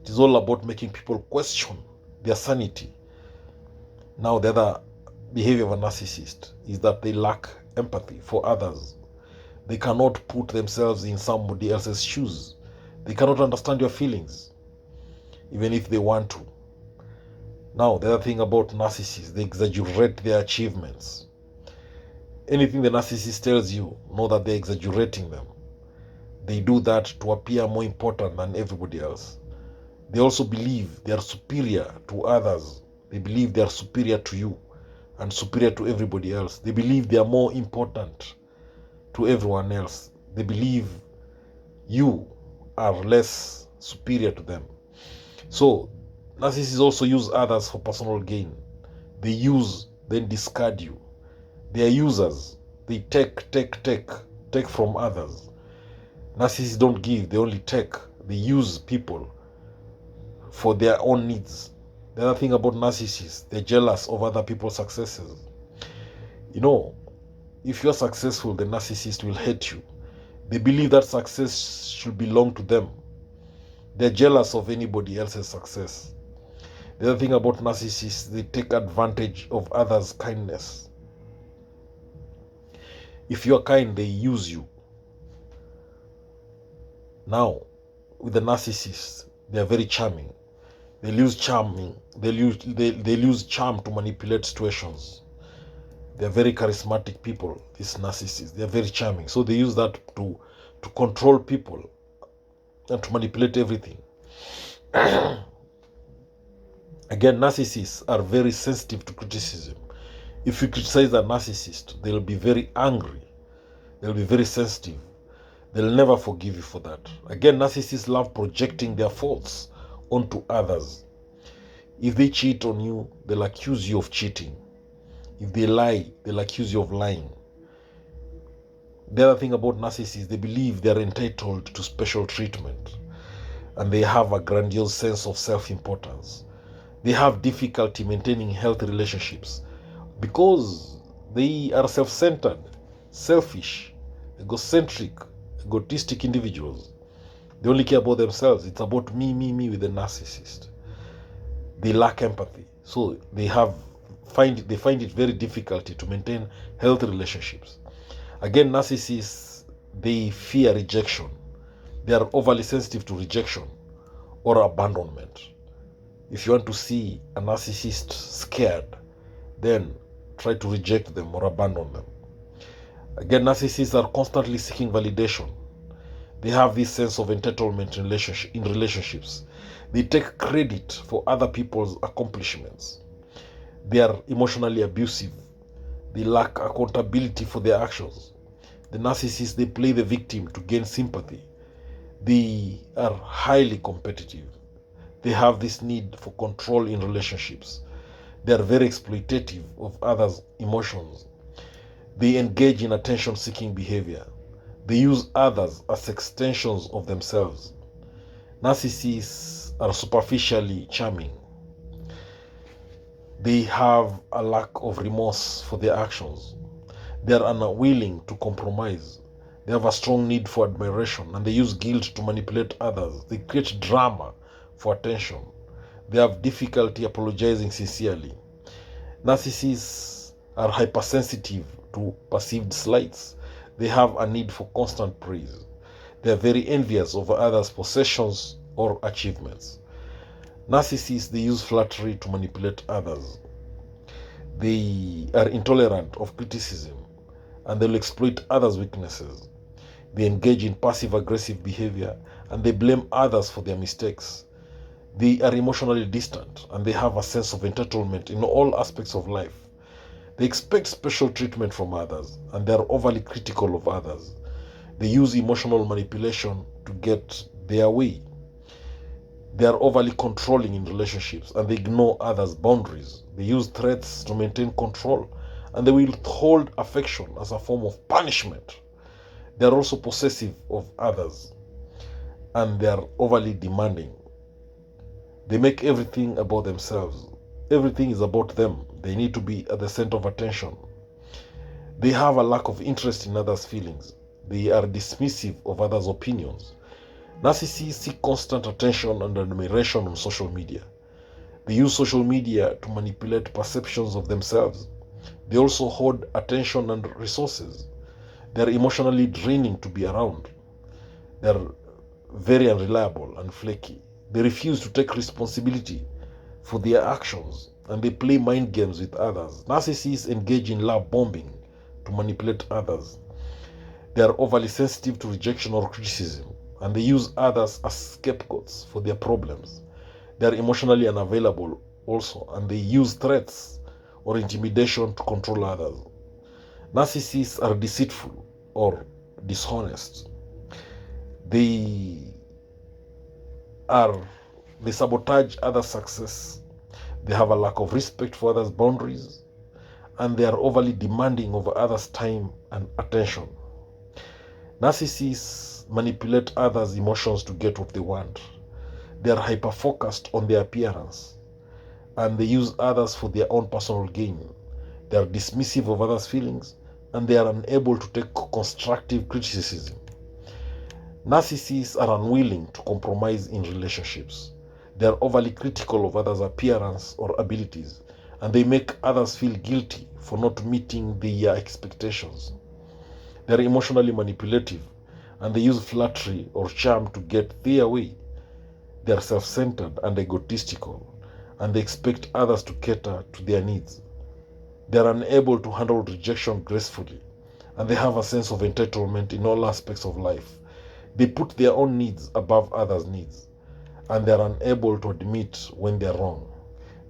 It is all about making people question their sanity. Now, the other behavior of a narcissist is that they lack empathy for others. They cannot put themselves in somebody else's shoes. They cannot understand your feelings, even if they want to. Now, the other thing about narcissists, they exaggerate their achievements. Anything the narcissist tells you, know that they're exaggerating them. They do that to appear more important than everybody else. They also believe they are superior to others. They believe they are superior to you and superior to everybody else. They believe they are more important to everyone else. They believe you are less superior to them. So, narcissists also use others for personal gain. They use, then discard you. They are users. They take from others. Narcissists don't give, they only take. They use people for their own needs. The other thing about narcissists, they're jealous of other people's successes. You know, if you're successful, the narcissist will hate you. They believe that success should belong to them. They're jealous of anybody else's success. The other thing about narcissists, they take advantage of others' kindness. If you're kind, they use you. Now, with the narcissists, they are very charming. They use charm to manipulate situations. They are very charismatic people, these narcissists. They are very charming. So they use that to control people and to manipulate everything. Again, narcissists are very sensitive to criticism. If you criticize a narcissist, they'll be very angry. They'll be very sensitive. They'll never forgive you for that. Again, narcissists love projecting their faults onto others. If they cheat on you, they'll accuse you of cheating. If they lie, they'll accuse you of lying. The other thing about narcissists, they believe they're entitled to special treatment, and they have a grandiose sense of self-importance. They have difficulty maintaining healthy relationships because they are self-centered, selfish, egocentric, egotistic individuals. They only care about themselves. It's about me with the narcissist. They lack empathy. So they find it very difficult to maintain healthy relationships. Again, narcissists, they fear rejection. They are overly sensitive to rejection or abandonment. If you want to see a narcissist scared, then try to reject them or abandon them. Again, narcissists are constantly seeking validation. They have this sense of entitlement in relationships. They take credit for other people's accomplishments. They are emotionally abusive. They lack accountability for their actions. The narcissists, they play the victim to gain sympathy. They are highly competitive. They have this need for control in relationships. They are very exploitative of others' emotions. They engage in attention-seeking behavior. They use others as extensions of themselves. Narcissists are superficially charming. They have a lack of remorse for their actions. They are unwilling to compromise. They have a strong need for admiration, and they use guilt to manipulate others. They create drama for attention. They have difficulty apologizing sincerely. Narcissists are hypersensitive to perceived slights. They have a need for constant praise. They are very envious of others' possessions or achievements. Narcissists, they use flattery to manipulate others. They are intolerant of criticism, and they will exploit others' weaknesses. They engage in passive-aggressive behavior, and they blame others for their mistakes. They are emotionally distant, and they have a sense of entitlement in all aspects of life. They expect special treatment from others, and they are overly critical of others. They use emotional manipulation to get their way. They are overly controlling in relationships, and they ignore others' boundaries. They use threats to maintain control, and they will withhold affection as a form of punishment. They are also possessive of others, and they are overly demanding. They make everything about themselves. Everything is about them. They need to be at the center of attention. They have a lack of interest in others' feelings. They are dismissive of others' opinions. Narcissists seek constant attention and admiration on social media. They use social media to manipulate perceptions of themselves. They also hoard attention and resources. They are emotionally draining to be around. They are very unreliable and flaky. They refuse to take responsibility for their actions, and they play mind games with others. Narcissists engage in love bombing to manipulate others. They are overly sensitive to rejection or criticism, and they use others as scapegoats for their problems. They are emotionally unavailable also, and they use threats or intimidation to control others. Narcissists are deceitful or dishonest. They sabotage others' success. They have a lack of respect for others' boundaries, and they are overly demanding of others' time and attention. Narcissists manipulate others' emotions to get what they want. They are hyper-focused on their appearance, and they use others for their own personal gain. They are dismissive of others' feelings, and they are unable to take constructive criticism. Narcissists are unwilling to compromise in relationships. They are overly critical of others' appearance or abilities, and they make others feel guilty for not meeting their expectations. They are emotionally manipulative, and they use flattery or charm to get their way. They are self-centered and egotistical, and they expect others to cater to their needs. They are unable to handle rejection gracefully, and they have a sense of entitlement in all aspects of life. They put their own needs above others' needs, and they are unable to admit when they are wrong.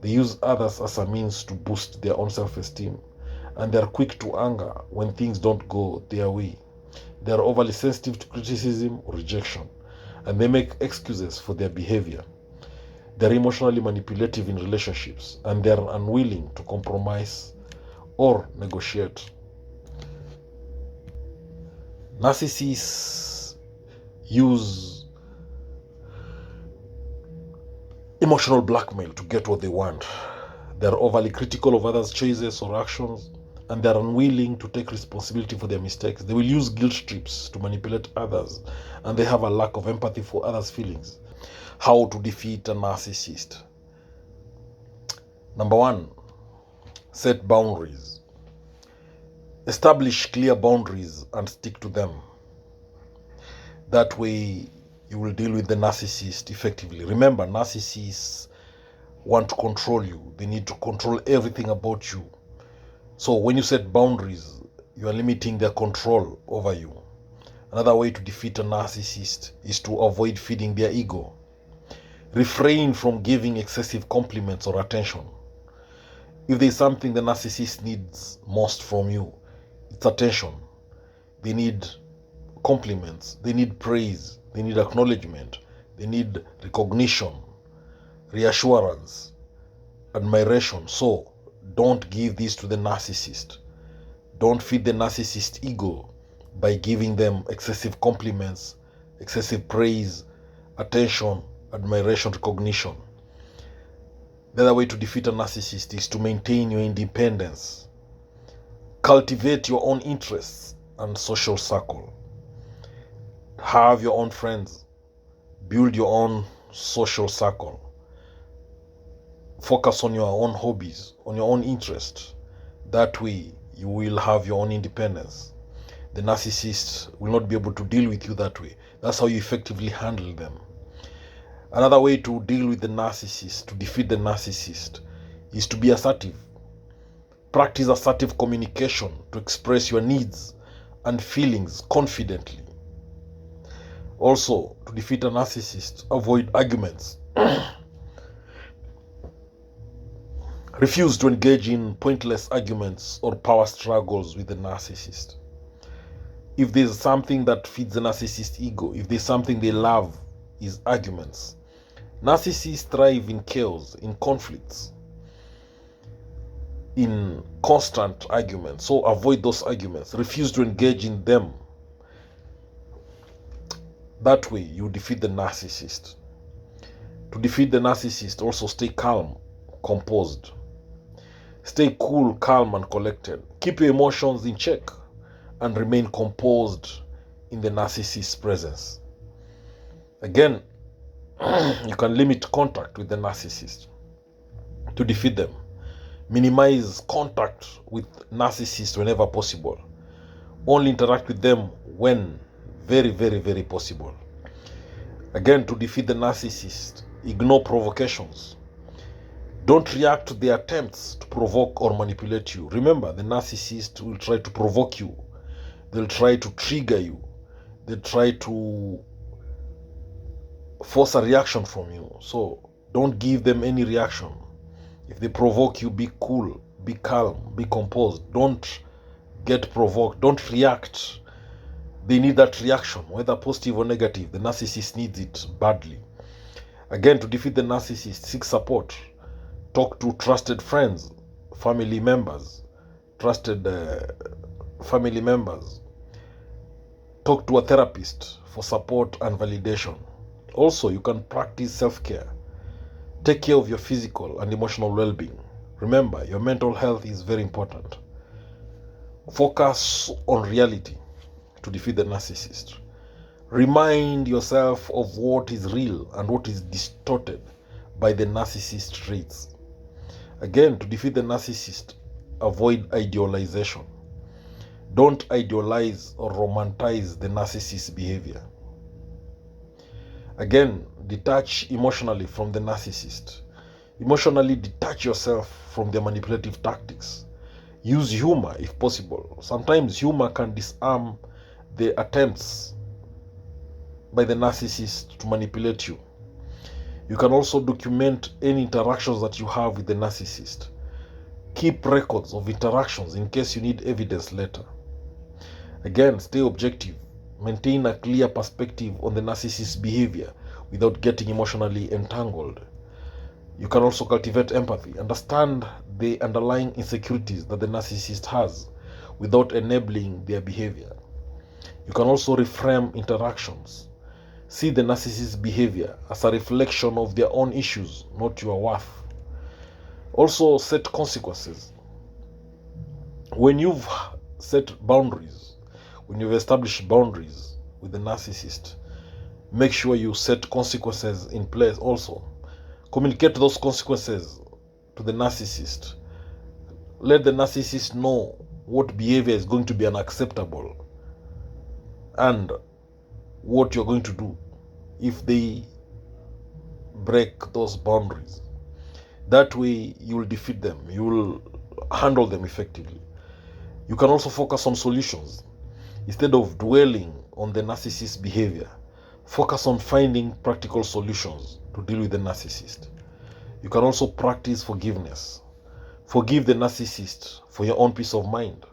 They use others as a means to boost their own self-esteem, and they are quick to anger when things don't go their way. They are overly sensitive to criticism or rejection, and they make excuses for their behavior. They are emotionally manipulative in relationships, and they are unwilling to compromise or negotiate. Narcissists use emotional blackmail to get what they want. They are overly critical of others' choices or actions, and they are unwilling to take responsibility for their mistakes. They will use guilt trips to manipulate others, and they have a lack of empathy for others' feelings. How to defeat a narcissist? Number 1, set boundaries. Establish clear boundaries and stick to them. That way you will deal with the narcissist effectively. Remember, narcissists want to control you. They need to control everything about you. So when you set boundaries, you are limiting their control over you. Another way to defeat a narcissist is to avoid feeding their ego. Refrain from giving excessive compliments or attention. If there's something the narcissist needs most from you, it's attention. They need compliments, they need praise, they need acknowledgement, they need recognition, reassurance, admiration. So don't give this to the narcissist. Don't feed the narcissist ego by giving them excessive compliments, excessive praise, attention, admiration, recognition. The other way to defeat a narcissist is to maintain your independence. Cultivate your own interests and social circle. Have your own friends. Build your own social circle. Focus on your own hobbies, on your own interests. That way you will have your own independence. The narcissist will not be able to deal with you that way. That's how you effectively handle them. Another way to deal with the narcissist, to defeat the narcissist, is to be assertive. Practice assertive communication to express your needs and feelings confidently. Also, to defeat a narcissist, avoid arguments. Refuse to engage in pointless arguments or power struggles with the narcissist. If there's something that feeds the narcissist ego, if there's something they love, is arguments. Narcissists thrive in chaos, in conflicts, in constant arguments. So avoid those arguments. Refuse to engage in them. That way you defeat the narcissist. To defeat the narcissist, also stay calm, composed. Stay cool, calm, and collected. Keep your emotions in check and remain composed in the narcissist's presence. Again, you can limit contact with the narcissist to defeat them. Minimize contact with narcissists whenever possible. Only interact with them when very, very, very possible. Again, to defeat the narcissist, ignore provocations. Don't react to their attempts to provoke or manipulate you. Remember, the narcissist will try to provoke you. They'll try to trigger you. They'll try to force a reaction from you. So don't give them any reaction. If they provoke you, be cool, be calm, be composed. Don't get provoked. Don't react. They need that reaction, whether positive or negative. The narcissist needs it badly. Again, to defeat the narcissist, seek support. Talk to trusted friends, family members, family members. Talk to a therapist for support and validation. Also, you can practice self-care. Take care of your physical and emotional well-being. Remember, your mental health is very important. Focus on reality to defeat the narcissist. Remind yourself of what is real and what is distorted by the narcissist traits. Again, to defeat the narcissist, avoid idealization. Don't idealize or romanticize the narcissist's behavior. Again, detach emotionally from the narcissist. Emotionally detach yourself from their manipulative tactics. Use humor if possible. Sometimes humor can disarm the attempts by the narcissist to manipulate you. You can also document any interactions that you have with the narcissist. Keep records of interactions in case you need evidence later. Again, stay objective. Maintain a clear perspective on the narcissist's behavior without getting emotionally entangled. You can also cultivate empathy. Understand the underlying insecurities that the narcissist has without enabling their behavior. You can also reframe interactions. See the narcissist's behavior as a reflection of their own issues, not your worth. Also, set consequences. When you've set boundaries, when you've established boundaries with the narcissist, make sure you set consequences in place also. Communicate those consequences to the narcissist. Let the narcissist know what behavior is going to be unacceptable and what you're going to do if they break those boundaries. That way you will defeat them. You will handle them effectively. You can also focus on solutions. Instead of dwelling on the narcissist's behavior, focus on finding practical solutions to deal with the narcissist. You can also practice forgiveness. Forgive the narcissist for your own peace of mind,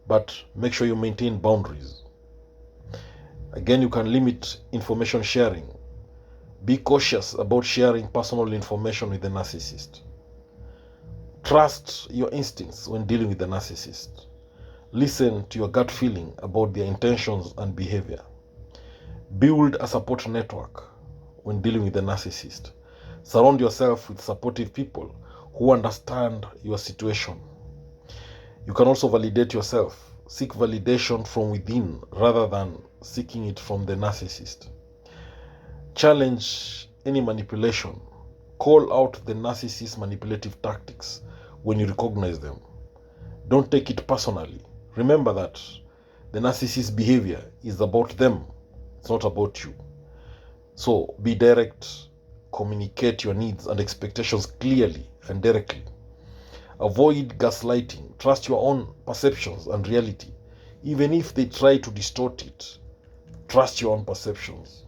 but make sure you maintain boundaries. Again, you can limit information sharing. Be cautious about sharing personal information with the narcissist. Trust your instincts when dealing with the narcissist. Listen to your gut feeling about their intentions and behavior. Build a support network when dealing with the narcissist. Surround yourself with supportive people who understand your situation. You can also validate yourself. Seek validation from within rather than seeking it from the narcissist. Challenge any manipulation. Call out the narcissist's manipulative tactics when you recognize them. Don't take it personally. Remember that the narcissist's behavior is about them. It's not about you. So be direct. Communicate your needs and expectations clearly and directly. Avoid gaslighting. Trust your own perceptions and reality. Even if they try to distort it, trust your own perceptions.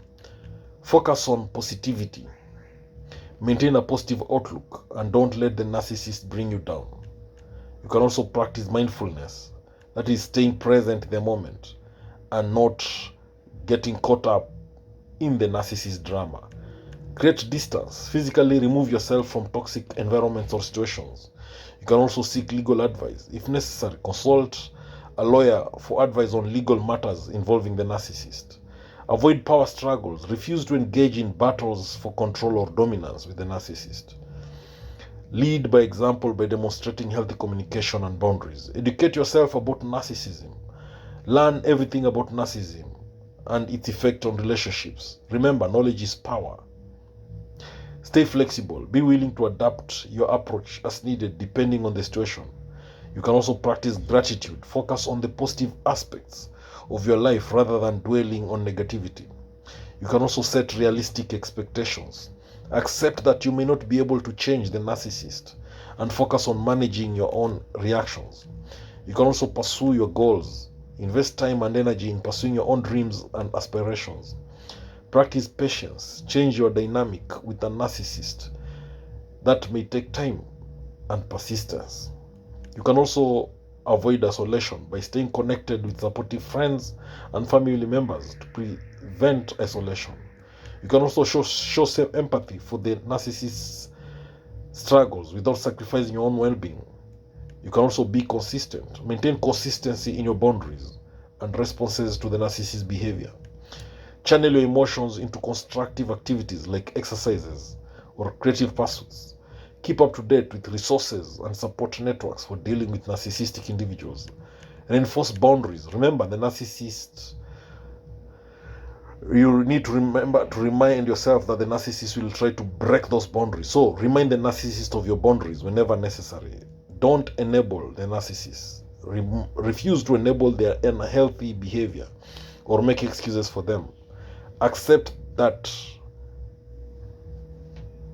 Focus on positivity. Maintain a positive outlook and don't let the narcissist bring you down. You can also practice mindfulness. That is staying present in the moment and not getting caught up in the narcissist drama. Create distance. Physically remove yourself from toxic environments or situations. You can also seek legal advice. If necessary, consult a lawyer for advice on legal matters involving the narcissist. Avoid power struggles. Refuse to engage in battles for control or dominance with the narcissist. Lead by example by demonstrating healthy communication and boundaries. Educate yourself about narcissism. Learn everything about narcissism and its effect on relationships. Remember, knowledge is power. Stay flexible. Be willing to adapt your approach as needed depending on the situation. You can also practice gratitude. Focus on the positive aspects of your life rather than dwelling on negativity. You can also set realistic expectations. Accept that you may not be able to change the narcissist and focus on managing your own reactions. You can also pursue your goals. Invest time and energy in pursuing your own dreams and aspirations. Practice patience. Change your dynamic with a narcissist. That may take time and persistence. You can also avoid isolation by staying connected with supportive friends and family members to prevent isolation. You can also show some empathy for the narcissist's struggles without sacrificing your own well-being. You can also be consistent. Maintain consistency in your boundaries and responses to the narcissist's behavior. Channel your emotions into constructive activities like exercises or creative pursuits. Keep up to date with resources and support networks for dealing with narcissistic individuals. Reinforce boundaries. Remember, the narcissist, you need to remind yourself that the narcissist will try to break those boundaries. So remind the narcissist of your boundaries whenever necessary. Don't enable the narcissist. Refuse to enable their unhealthy behavior or make excuses for them. Accept that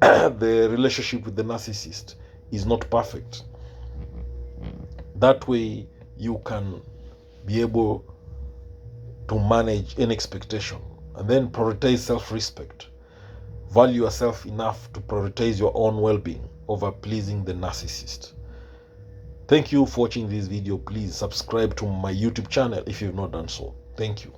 the relationship with the narcissist is not perfect. That way you can be able to manage any expectation. And then prioritize self-respect. Value yourself enough to prioritize your own well-being over pleasing the narcissist. Thank you for watching this video. Please subscribe to my YouTube channel if you've not done so. Thank you.